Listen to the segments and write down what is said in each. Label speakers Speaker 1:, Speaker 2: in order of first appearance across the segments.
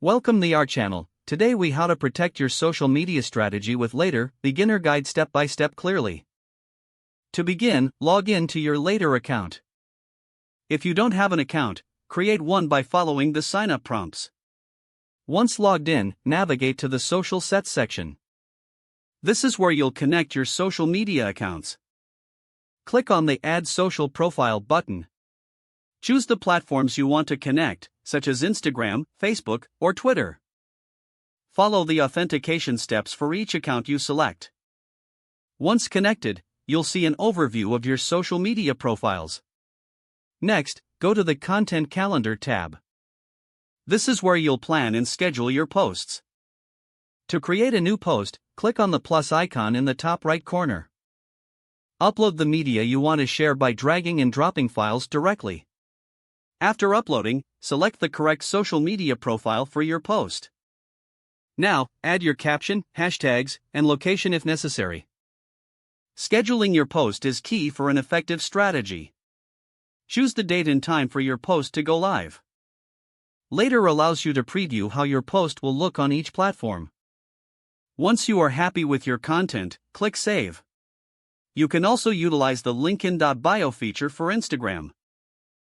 Speaker 1: Welcome to our channel. Today we how to protect your social media strategy with Later beginner guide step by step clearly. To begin, log in to your Later account. If you don't have an account, create one by following the sign up prompts. Once logged in, navigate to the social sets section. This is where you'll connect your social media accounts. Click on the Add Social Profile button. Choose the platforms you want to connect, such as Instagram, Facebook, or Twitter. Follow the authentication steps for each account you select. Once connected, you'll see an overview of your social media profiles. Next, go to the Content Calendar tab. This is where you'll plan and schedule your posts. To create a new post, click on the plus icon in the top right corner. Upload the media you want to share by dragging and dropping files directly. After uploading, select the correct social media profile for your post. Now, add your caption, hashtags, and location if necessary. Scheduling your post is key for an effective strategy. Choose the date and time for your post to go live. Later allows you to preview how your post will look on each platform. Once you are happy with your content, click Save. You can also utilize the LinkedIn.bio feature for Instagram.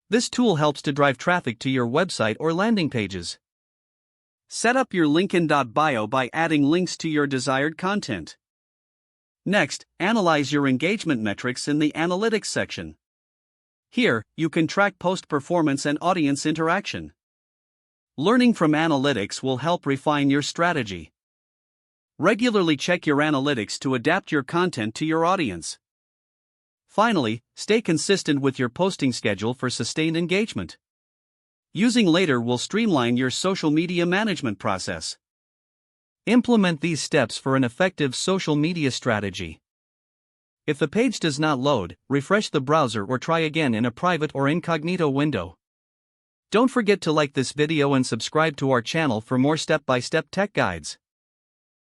Speaker 1: This tool helps to drive traffic to your website or landing pages. Set up your LinkedIn.bio by adding links to your desired content. Next, analyze your engagement metrics in the Analytics section. Here, you can track post performance and audience interaction. Learning from analytics will help refine your strategy. Regularly check your analytics to adapt your content to your audience. Finally, stay consistent with your posting schedule for sustained engagement. Using Later will streamline your social media management process. Implement these steps for an effective social media strategy. If the page does not load, refresh the browser or try again in a private or incognito window. Don't forget to like this video and subscribe to our channel for more step-by-step tech guides.